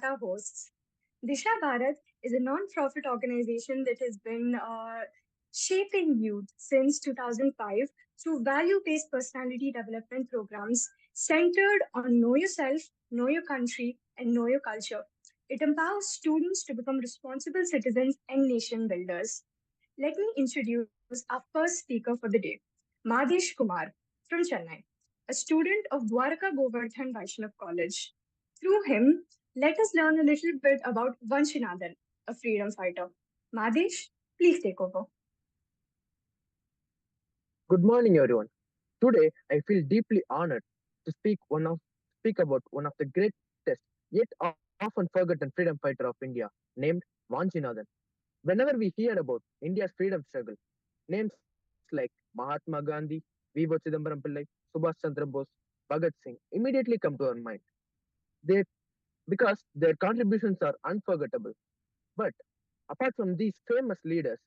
our hosts. Disha Bharat is a non-profit organization that has been shaping youth since 2005 through value-based personality development programs centered on know yourself, know your country, and know your culture. It empowers students to become responsible citizens and nation builders. Let me introduce our first speaker for the day, Madhesh Kumar from Chennai, a student of Dwarka Govardhan Vaishnav College. Through him, let us learn a little bit about Vanchinathan, a freedom fighter. Madhesh, please take over. Good morning, everyone. Today, I feel deeply honored to speak about one of the greatest yet often forgotten freedom fighter of India, named Vanchinathan. Whenever we hear about India's freedom struggle, names like Mahatma Gandhi, V. Chidambaram Pillai, Subhash Chandra Bose, Bhagat Singh immediately come to our mind. They because their contributions are unforgettable. But apart from these famous leaders,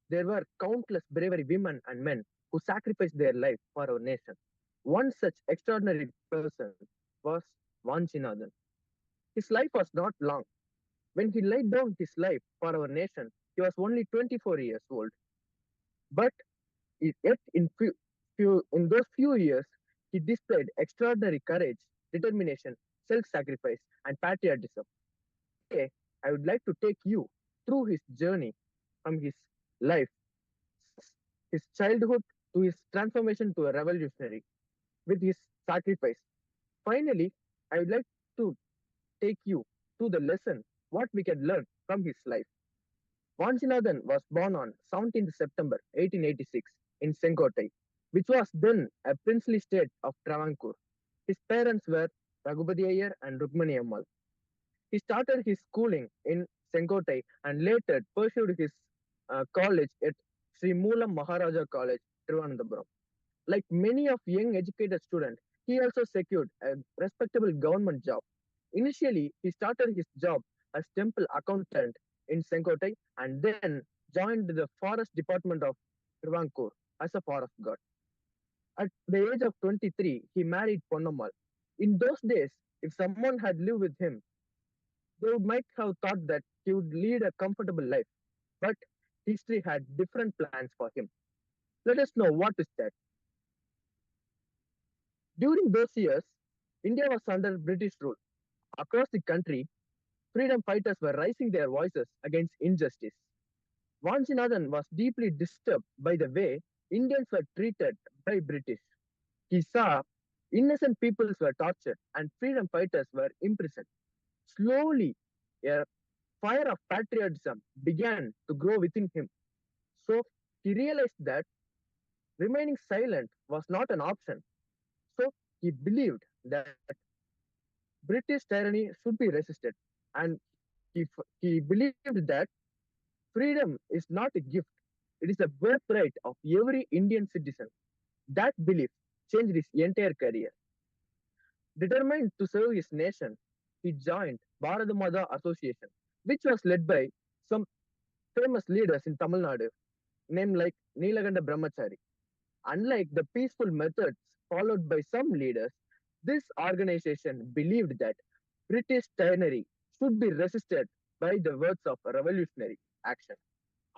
there were countless bravery women and men who sacrificed their life for our nation. One such extraordinary person was Vanchinathan. His life was not long. When he laid down his life for our nation, he was only 24 years old. But yet, in those few years, he displayed extraordinary courage, determination, self sacrifice, and patriotism. Today, I would like to take you through his journey from his life, his childhood to his transformation to a revolutionary with his sacrifice. Finally, I would like to take you through the lesson what we can learn from his life. Vanchinathan was born on 17th September 1886 in Senkotai, which was then a princely state of Travancore. His parents were Raghupati Iyer and Rukmani Ammal. He started his schooling in Senkotai and later pursued his college at Sri Moolam Maharaja College, Trivandrum. Like many of young educated students, he also secured a respectable government job. Initially, he started his job as temple accountant in Senkotai and then joined the forest department of Travancore as a forest guard. At the age of 23, he married Ponnamal. In those days, if someone had lived with him, they might have thought that he would lead a comfortable life. But history had different plans for him. Let us know what is that. During those years, India was under British rule. Across the country, freedom fighters were raising their voices against injustice. Vanchinathan was deeply disturbed by the way Indians were treated by British. He saw innocent peoples were tortured and freedom fighters were imprisoned. Slowly, a fire of patriotism began to grow within him. So he realized that remaining silent was not an option. So he believed that British tyranny should be resisted, and he believed that freedom is not a gift; it is a birthright of every Indian citizen. That belief changed his entire career. Determined to serve his nation, he joined Bharat Association, which was led by some famous leaders in Tamil Nadu, named like Neelakanta Brahmachari. Unlike the peaceful methods followed by some leaders, this organization believed that British tyranny should be resisted by the words of revolutionary action.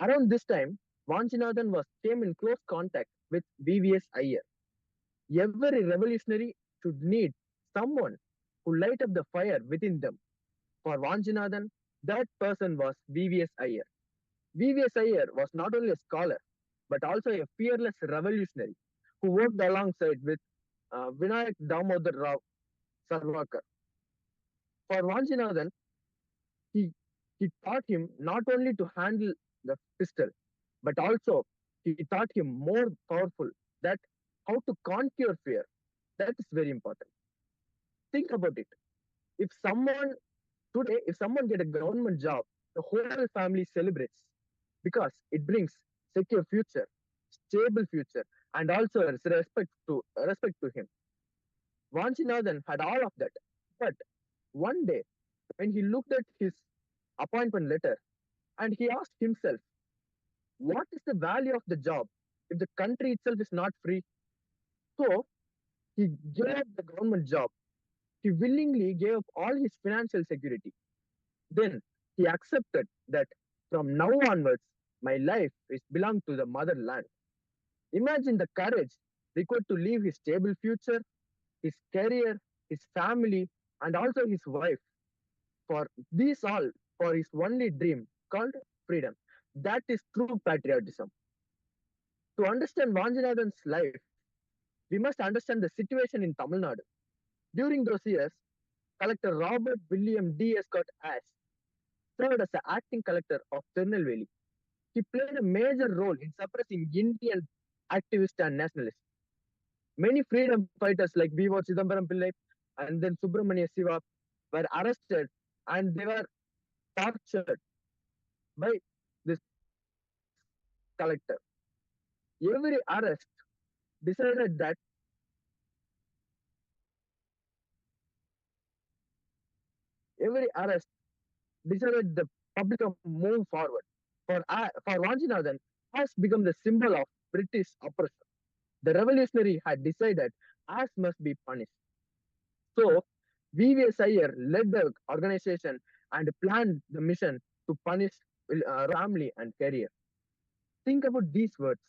Around this time, Vanchinathan came in close contact with VVS Iyer. Every revolutionary should need someone who light up the fire within them. For Vanchinathan, that person was VVS Iyer. VVS Iyer was not only a scholar, but also a fearless revolutionary who worked alongside with Vinayak Damodar Rao Sarwakar. For Vanchinathan, he, he taught him not only to handle the pistol, but also he taught him more powerful that how to conquer fear. That is very important. Think about it. If someone today, if someone get a government job, the whole family celebrates because it brings secure future, stable future, and also respect to him. Vanchinathan had all of that. But one day, when he looked at his appointment letter and he asked himself, what is the value of the job if the country itself is not free? So he gave up the government job. He willingly gave up all his financial security. Then he accepted that from now onwards, my life is belong to the motherland. Imagine the courage required to leave his stable future, his career, his family, and also his wife for these all for his only dream called freedom. That is true patriotism. To understand Vanchinathan's life, we must understand the situation in Tamil Nadu. During those years, Collector Robert William D. Scott Ash served as the acting collector of Tirunelveli. He played a major role in suppressing Indian activists and nationalists. Many freedom fighters like B.O. Chidambaram Pillai and then Subramania Siva were arrested and they were tortured by this collector. Every arrest decided that every arrest decided the public of move forward. For Vanchinathan has become the symbol of British oppression. The revolutionary had decided as must be punished. So V.V.S. Iyer led the organization and planned the mission to punish family and career. Think about these words.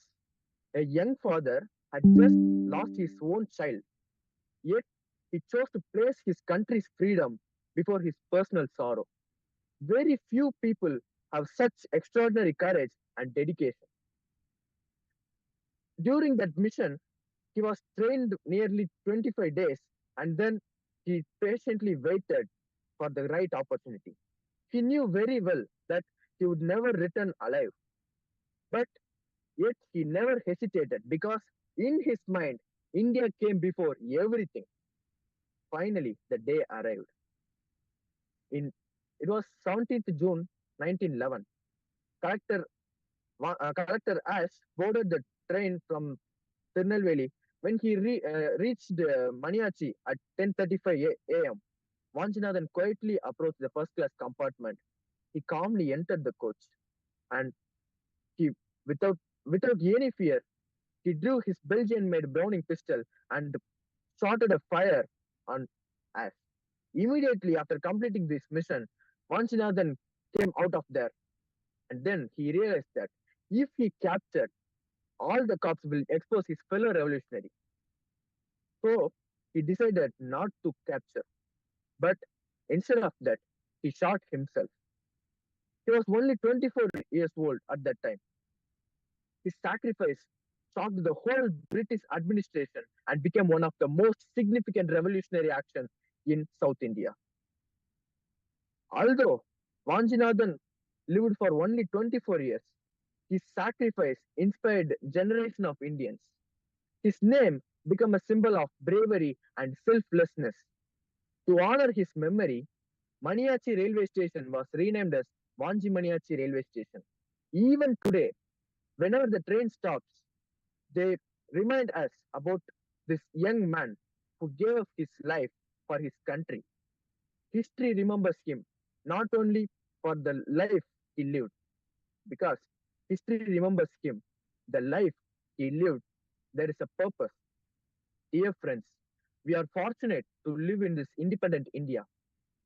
A young father had just lost his own child, yet he chose to place his country's freedom before his personal sorrow. Very few people have such extraordinary courage and dedication. During that mission, he was trained nearly 25 days and then he patiently waited for the right opportunity. He knew very well that he would never return alive, but yet he never hesitated because in his mind, India came before everything. Finally, the day arrived. In It was 17th June 1911. Collector Collector Ash boarded the train from Tirunelveli when he reached Maniachi at 10:35 a.m. Vanchinathan quietly approached the first class compartment. He calmly entered the coach and he, without without any fear, he drew his Belgian-made Browning pistol and started a fire on Ash. Immediately after completing this mission, Vanchinathan came out of there and then he realized that if he captured, all the cops will expose his fellow revolutionary. So he decided not to capture, but instead of that, he shot himself. He was only 24 years old at that time. His sacrifice shocked the whole British administration and became one of the most significant revolutionary actions in South India. Although Vanchinathan lived for only 24 years, his sacrifice inspired generation of Indians. His name became a symbol of bravery and selflessness. To honor his memory, Maniachi railway station was renamed as Vanchi Maniachi railway station. Even today, whenever the train stops, they remind us about this young man who gave his life for his country. History remembers him not only for the life he lived, because history remembers him, the life he lived. There is a purpose. Dear friends, we are fortunate to live in this independent India.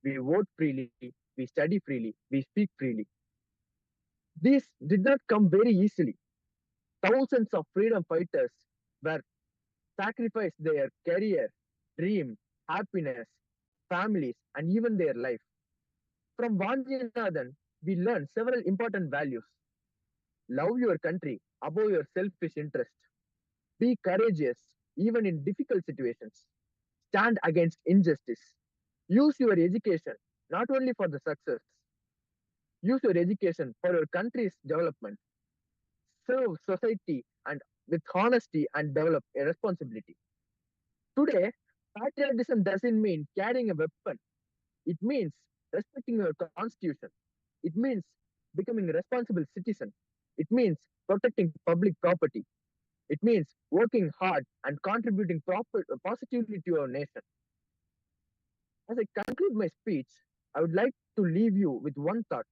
We vote freely, we study freely, we speak freely. This did not come very easily. Thousands of freedom fighters were sacrificed their career, dream, happiness, families, and even their life. From Vanchinathan, we learn several important values. Love your country above your selfish interest. Be courageous even in difficult situations. Stand against injustice. Use your education not only for the success, use your education for your country's development. Serve society and with honesty and develop a responsibility. Today, patriotism doesn't mean carrying a weapon. It means respecting your constitution. It means becoming a responsible citizen. It means protecting public property. It means working hard and contributing positively to your nation. As I conclude my speech, I would like to leave you with one thought.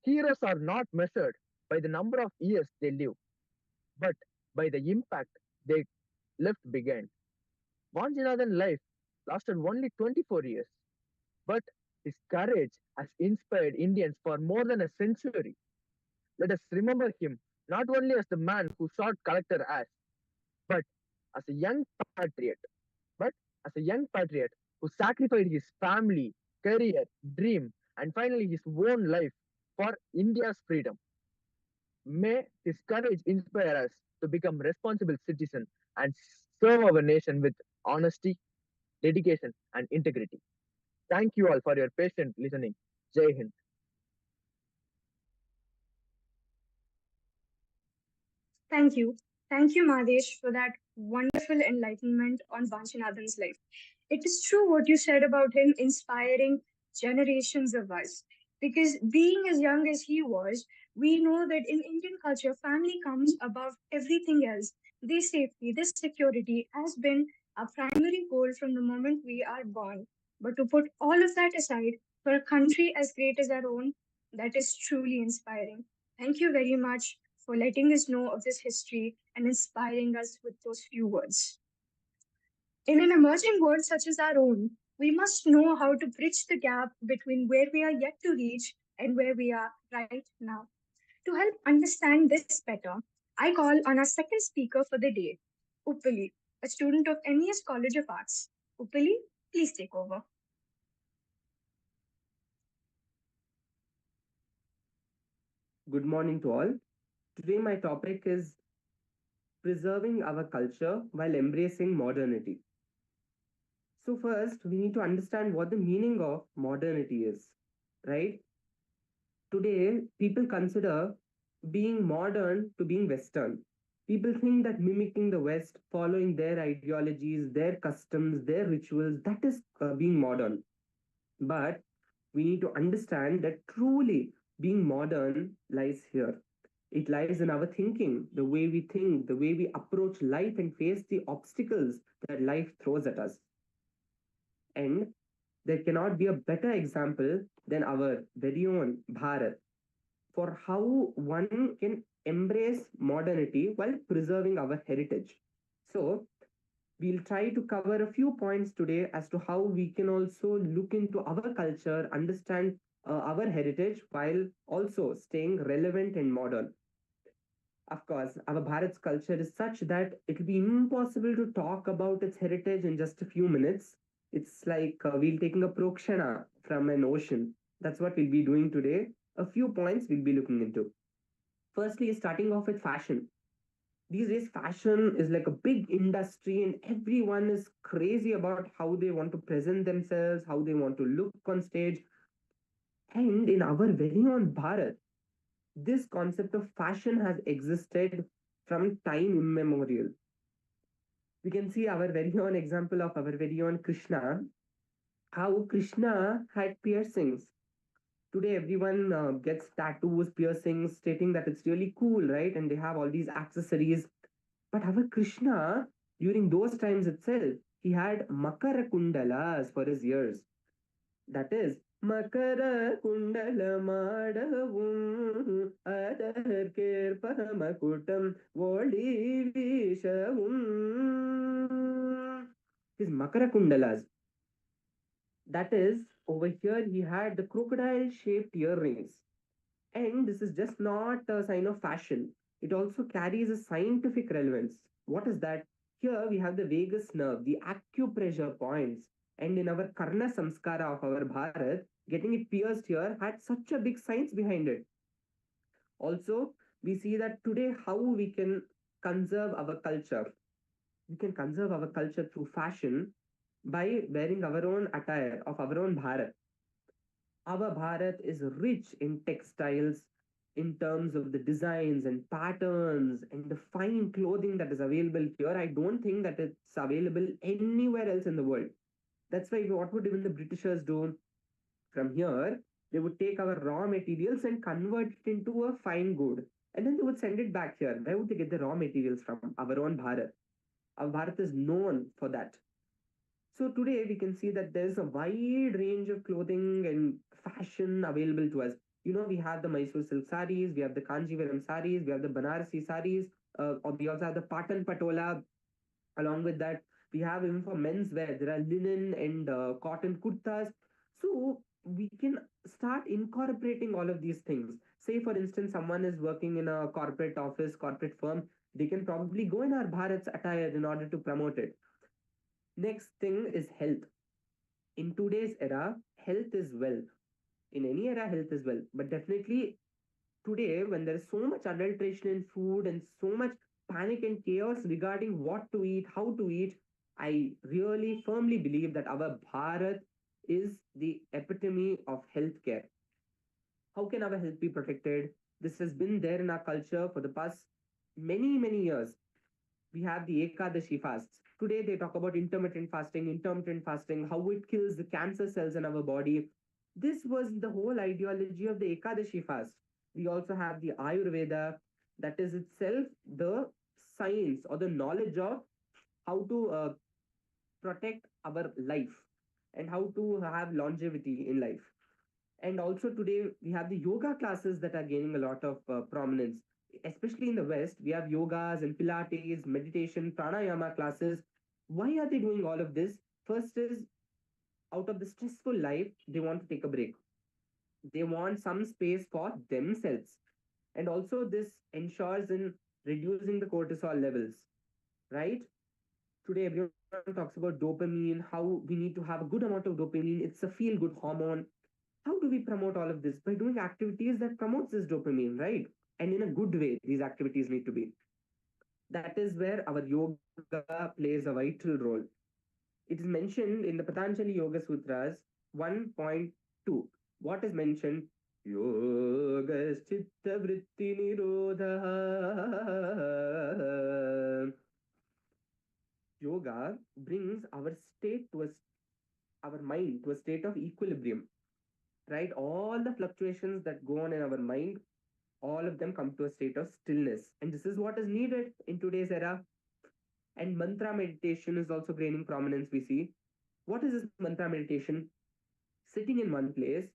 Heroes are not measured by the number of years they live, but by the impact they left behind. Vanchinathan's life lasted only 24 years, but His courage has inspired Indians for more than a century. Let us remember him not only as the man who shot Collector Ash, but as a young patriot, but as a young patriot who sacrificed his family, career, dream, and finally his own life for India's freedom. May his courage inspire us to become responsible citizens and serve our nation with honesty, dedication, and integrity. Thank you all for your patient listening. Jai Hind. Thank you. Thank you, Madesh, for that wonderful enlightenment on Vanchinathan's life. It is true what you said about him inspiring generations of us. Because being as young as he was, we know that in Indian culture, family comes above everything else. This safety, this security has been a primary goal from the moment we are born. But to put all of that aside for a country as great as our own, that is truly inspiring. Thank you very much for letting us know of this history and inspiring us with those few words. In an emerging world such as our own, we must know how to bridge the gap between where we are yet to reach and where we are right now. To help understand this better, I call on our second speaker for the day, Uppali, a student of MES College of Arts. Uppali, please take over. Good morning to all. Today, my topic is preserving our culture while embracing modernity. So, first, we need to understand what the meaning of modernity is, right? Today, people consider being modern to being Western. People think that mimicking the West, following their ideologies, their customs, their rituals, that is being modern. But we need to understand that truly being modern lies here. It lies in our thinking, the way we think, the way we approach life and face the obstacles that life throws at us. And there cannot be a better example than our very own Bharat for how one can embrace modernity while preserving our heritage. So, we'll try to cover a few points today as to how we can also look into our culture, understand our heritage while also staying relevant and modern. Of course, our Bharat's culture is such that it will be impossible to talk about its heritage in just a few minutes. It's like we're taking a prokshana from an ocean. That's what we'll be doing today. A few points we'll be looking into. Firstly, starting off with fashion. These days, fashion is like a big industry, and everyone is crazy about how they want to present themselves, how they want to look on stage. And in our very own Bharat, this concept of fashion has existed from time immemorial. We can see our very own example of our very own Krishna, how Krishna had piercings. Today, everyone gets tattoos, piercings, stating that it's really cool, right? And they have all these accessories. But our Krishna, during those times itself, he had Makara Kundalas for his ears. That is, Makara Kundala Madavum Adarker Pamakutam Voli Vishavum. His Makara Kundalas. That is, over here he had the crocodile shaped earrings. And this is just not a sign of fashion, it also carries a scientific relevance. What is that? Here we have the vagus nerve, the acupressure points, and in our Karna Samskara of our Bharat, getting it pierced here had such a big science behind it. Also, we see that today how we can conserve our culture. We can conserve our culture through fashion by wearing our own attire of our own Bharat. Our Bharat is rich in textiles in terms of the designs and patterns and the fine clothing that is available here. I don't think that it's available anywhere else in the world. That's why what would even the Britishers do from here? They would take our raw materials and convert it into a fine good. And then they would send it back here. Where would they get the raw materials from? Our own Bharat. Our Bharat is known for that. So today we can see that there's a wide range of clothing and fashion available to us. You know, we have the Mysore silk saris, we have the Kanjivaram saris, we have the Banarasi saris, or we also have the Patan Patola. Along with that, we have even for men's wear, there are linen and cotton kurtas. So we can start incorporating all of these things. Say, for instance, someone is working in a corporate office, corporate firm, they can probably go in our Bharat's attire in order to promote it. Next thing is health. In today's era, health is wealth. In any era, health is wealth. But definitely today, when there is so much adulteration in food and so much panic and chaos regarding what to eat, how to eat, I really firmly believe that our Bharat is the epitome of healthcare. How can our health be protected? This has been there in our culture for the past many years. We have the Ekadashi fasts. Today they talk about intermittent fasting, how it kills the cancer cells in our body. This was the whole ideology of the Ekadashi fast. We also have the Ayurveda, that is itself the science or the knowledge of how to protect our life and how to have longevity in life. And also today we have the yoga classes that are gaining a lot of prominence, especially in the West. We have yogas and Pilates, meditation, pranayama classes. Why are they doing all of this? First is, out of the stressful life, they want to take a break. They want some space for themselves. And also this ensures in reducing the cortisol levels, right? Today everyone talks about dopamine, how we need to have a good amount of dopamine. It's a feel good hormone. How do we promote all of this? By doing activities that promotes this dopamine, right? And in a good way, these activities need to be. That is where our yoga plays a vital role. It is mentioned in the Patanjali Yoga Sutras 1.2. What is mentioned? Yoga chitta vritti nirodha. Yoga brings our mind to a state of equilibrium, right? All the fluctuations that go on in our mind, all of them come to a state of stillness. And this is what is needed in today's era. And mantra meditation is also gaining prominence, we see. What is this mantra meditation? Sitting in one place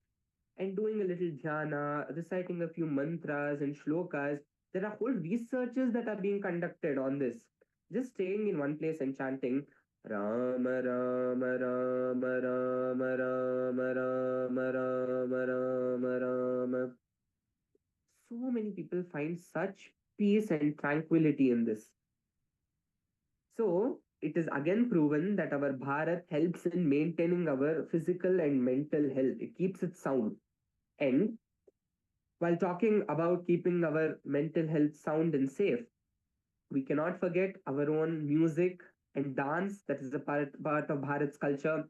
and doing a little dhyana, reciting a few mantras and shlokas. There are whole researches that are being conducted on this. Just staying in one place and chanting Rama Rama Rama Rama Rama Rama Rama Rama Rama. So many people find such peace and tranquility in this. So it is again proven that our Bharat helps in maintaining our physical and mental health. It keeps it sound. And while talking about keeping our mental health sound and safe, we cannot forget our own music and dance that is a part of Bharat's culture.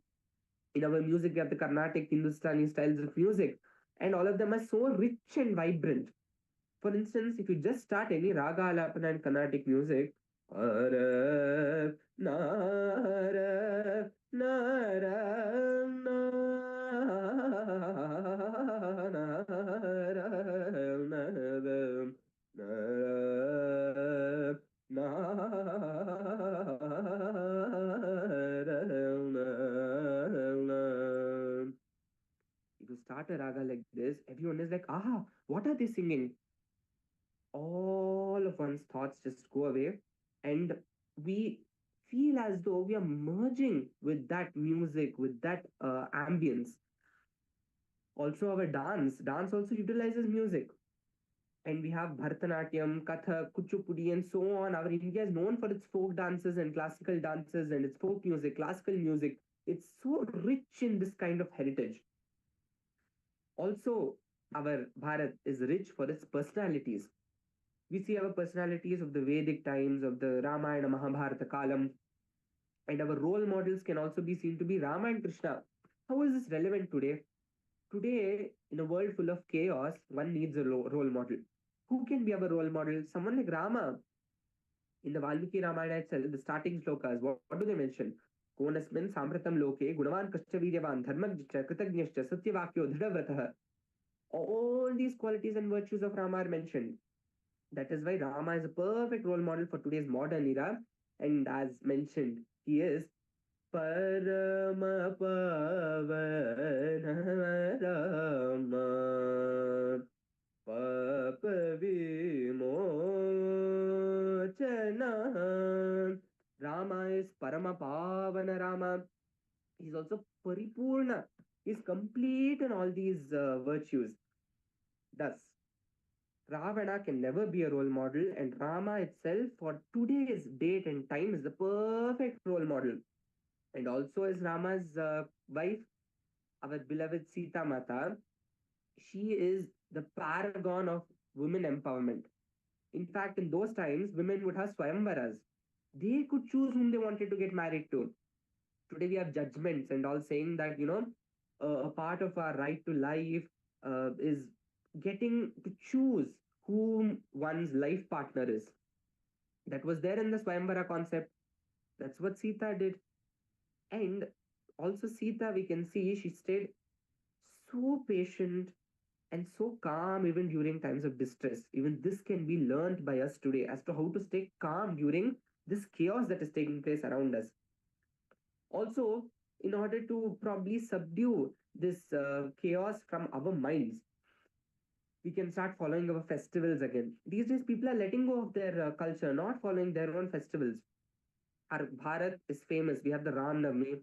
In our music, we have the Carnatic, Hindustani styles of music, and all of them are so rich and vibrant. For instance, if you just start any raga alapana in Carnatic music, Araf, naraf, naraf, naraf, naraf, naraf, naraf. If you start a raga like this, everyone is like, ah, what are they singing? All of one's thoughts just go away, and we feel as though we are merging with that music, with that ambience. Also, our dance also utilizes music. And we have Bharatanatyam, Kathak, Kuchipudi, and so on. Our India is known for its folk dances and classical dances and its folk music, classical music. It's so rich in this kind of heritage. Also, our Bharat is rich for its personalities. We see our personalities of the Vedic times, of the Ramayana, Mahabharata Kalam, and our role models can also be seen to be Rama and Krishna. How is this relevant today? Today, in a world full of chaos, one needs a role model. Who can be our role model? Someone like Rama. In the Valmiki Ramayana itself, the starting slokas, what do they mention? Konasmin sampratam loke gunavan kascha viryavan dharmajcha kritagnyascha satyavakyo dhidavratah. All these qualities and virtues of Rama are mentioned. That is why Rama is a perfect role model for today's modern era. And as mentioned, he is Parama Pavana Rama Papa Vimochana. Rama is Parama Pavana Rama. He's also Paripurna. He's complete in all these virtues. Thus, Ravana can never be a role model, and Rama itself, for today's date and time, is the perfect role model. And also, as Rama's wife, our beloved Sita Mata, she is the paragon of women empowerment. In fact, in those times, women would have swayamvaras. They could choose whom they wanted to get married to. Today, we have judgments and all saying that, a part of our right to life is getting to choose whom one's life partner is. That was there in the Swayamvara concept. That's what Sita did. And also, Sita, we can see she stayed so patient and so calm even during times of distress. Even this can be learned by us today as to how to stay calm during this chaos that is taking place around us. Also, in order to probably subdue this chaos from our minds, we can start following our festivals again. These days, people are letting go of their culture, not following their own festivals. Our Bharat is famous. We have the Ram Navami,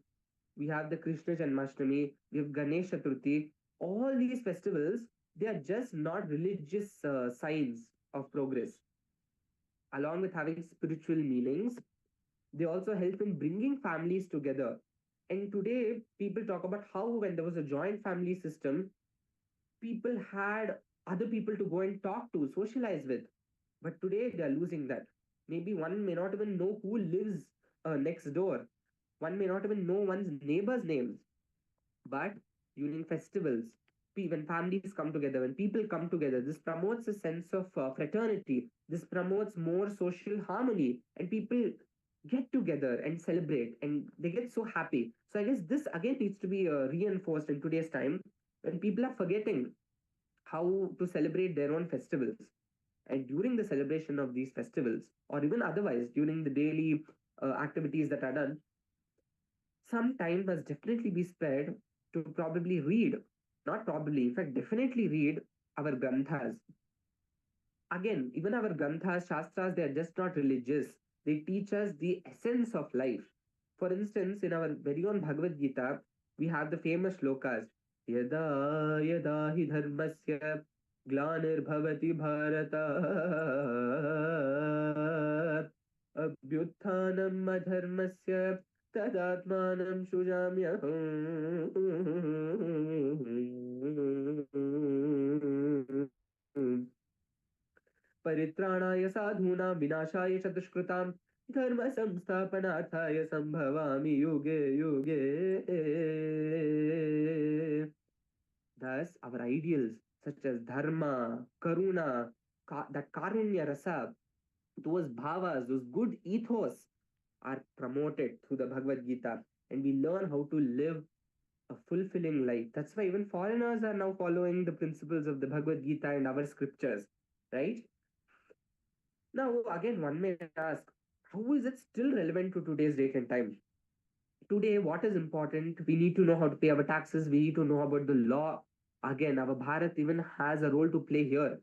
we have the Krishna Janmashtami, we have Ganesh Chaturthi. All these festivals, they are just not religious signs of progress. Along with having spiritual meanings, they also help in bringing families together. And today, people talk about how when there was a joint family system, people had other people to go and talk to, socialize with. But today, they are losing that. Maybe one may not even know who lives next door. One may not even know one's neighbor's names. But during festivals, when families come together, when people come together, this promotes a sense of fraternity. This promotes more social harmony, and people get together and celebrate, and they get so happy. So I guess this again needs to be reinforced in today's time when people are forgetting how to celebrate their own festivals. And during the celebration of these festivals, or even otherwise during the daily activities that are done, some time must definitely be spared to probably read, not probably, in fact, definitely read our granthas. Again, even our granthas, shastras, they are just not religious. They teach us the essence of life. For instance, in our very own Bhagavad Gita, we have the famous shlokas. Yada yada hi dharmasya glanir bharata abhyuthanam adharmasya tadatmanam shujamyaham परित्राणाय साधूनां विनाशाय च दुष्कृतां धर्म संस्थापनार्थाय संभवामि युगे युगे. Thus, our ideals such as dharma, karuna, that karunya rasa, those bhavas, those good ethos are promoted through the Bhagavad Gita, and we learn how to live a fulfilling life. That's why even foreigners are now following the principles of the Bhagavad Gita and our scriptures, right? Now, again, one may ask, how is it still relevant to today's date and time? Today, what is important? We need to know how to pay our taxes. We need to know about the law. Again, our Bharat even has a role to play here.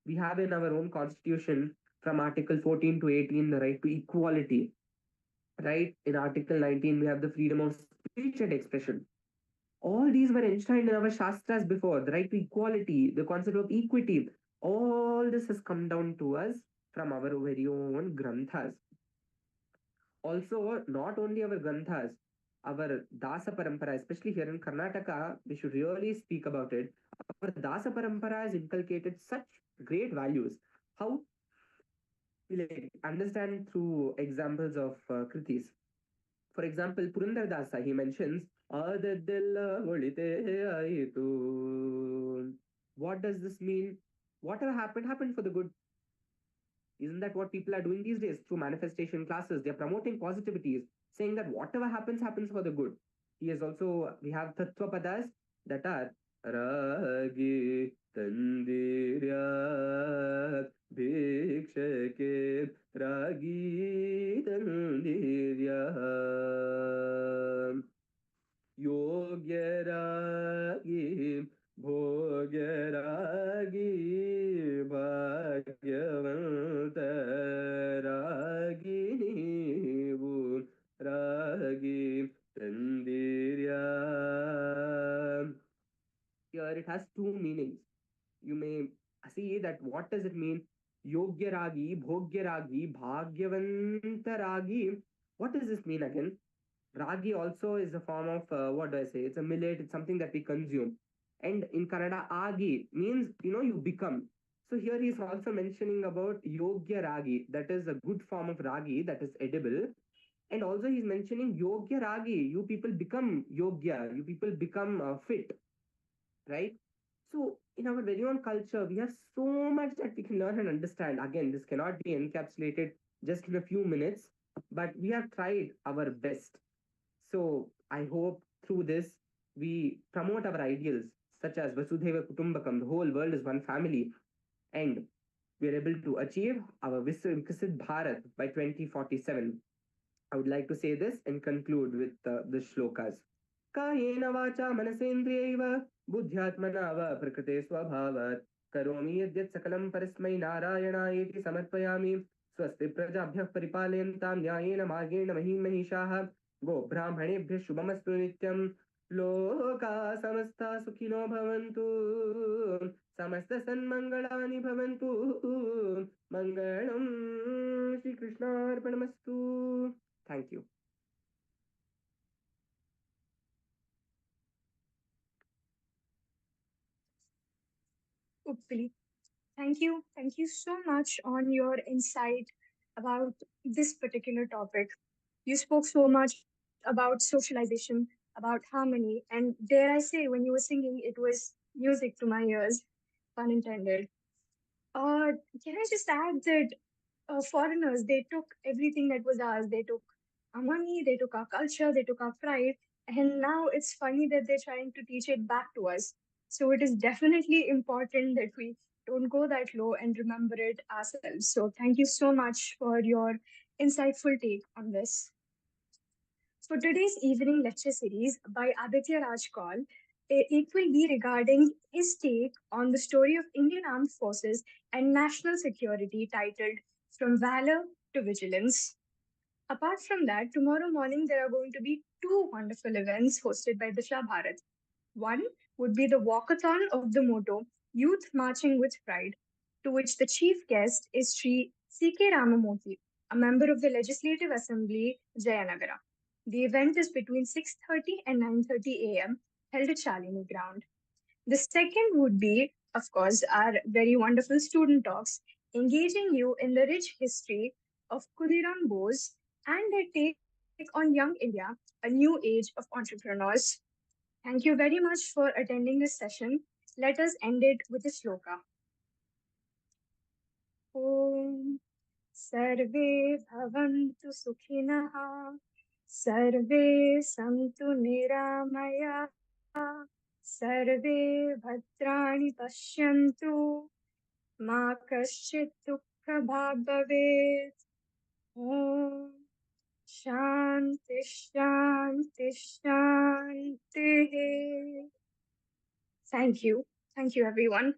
We have in our own constitution from Article 14 to 18 the right to equality. Right? In Article 19, we have the freedom of speech and expression. All these were enshrined in our Shastras before, the right to equality, the concept of equity. All this has come down to us from our very own Granthas. Also, not only our Granthas, our Dasa Parampara, especially here in Karnataka, we should really speak about it. Our Dasa Parampara has inculcated such great values. How we like understand through examples of Kritis. For example, Purandar Dasa, he mentions, "Adadella volite aitu." What does this mean? Whatever happened, happened for the good. Isn't that what people are doing these days through manifestation classes? They're promoting positivities, saying that whatever happens, happens for the good. He is also, we have Tattva Padas that are Ragi Tandirya Bhikshake Ragi Tandirya Yogyaragi Bhogyaragi Bhagyavantaragi Nivu Ragi Tandirya. has two meanings. You may see that what does it mean? Yogya ragi, bhogya ragi, bhagyavanta ragi. What does this mean again? Ragi also is a form of what do I say? It's a millet. It's something that we consume. And in Kannada, agi means you become. So here he's also mentioning about yogya ragi. That is a good form of ragi that is edible. And also he's mentioning yogya ragi. You people become yogya. You people become fit, right? So in our very own culture, we have so much that we can learn and understand. Again, this cannot be encapsulated just in a few minutes, but we have tried our best. So I hope through this we promote our ideals such as Vasudhaiva Kutumbakam, the whole world is one family, and we are able to achieve our Viksit Bharat by 2047. I would like to say this and conclude with the shlokas. कायेन वाचा मनसेन्द्रियैव बुद्ध्यात्मना वा प्रकृते स्वभावात् करोमि यद्यत् सकलं परस्मै नारायणायेति समर्पयामि स्वस्ति प्रजाभ्यः परिपालयन्तां न्यायेन मार्गेण महिषाः गोब्राह्मणेभ्यः शुभमस्तु नित्यं लोका समस्ता सुखिनो भवन्तु समस्त सन्मङ्गलानि भवन्तु मङ्गलं श्रीकृष्णार्पणमस्तु. Thank you. Upali. Thank you. Thank you so much on your insight about this particular topic. You spoke so much about socialization, about harmony, and dare I say, when you were singing, it was music to my ears, pun intended. Uh, can I just add that foreigners, they took everything that was ours. They took our money, they took our culture, they took our pride, and now it's funny that they're trying to teach it back to us. So it is definitely important that we don't go that low and remember it ourselves. So thank you so much for your insightful take on this. For today's evening lecture series by Aditya Rajkal, it will be regarding his take on the story of Indian Armed Forces and national security titled From Valor to Vigilance. Apart from that, tomorrow morning there are going to be two wonderful events hosted by Disha Bharat. One would be the walkathon of the motto Youth Marching with Pride, to which the chief guest is Sri C.K. Ramamurthy, a member of the Legislative Assembly, Jayanagara. The event is between 6:30 and 9:30 a.m., held at Shalini Ground. The second would be, of course, our very wonderful student talks, engaging you in the rich history of Khudiram Bose and their take on young India, a new age of entrepreneurs. Thank you very much for attending this session. Let us end it with a sloka. Om Sarve Bhavantu Sukhinah Sarve Santu Niramayah Sarve Bhadrani Pashyantu Ma Kaschit Dukkha Bhag Bhavet. Om Shanti Shanti Shanti. Thank you. Thank you, everyone.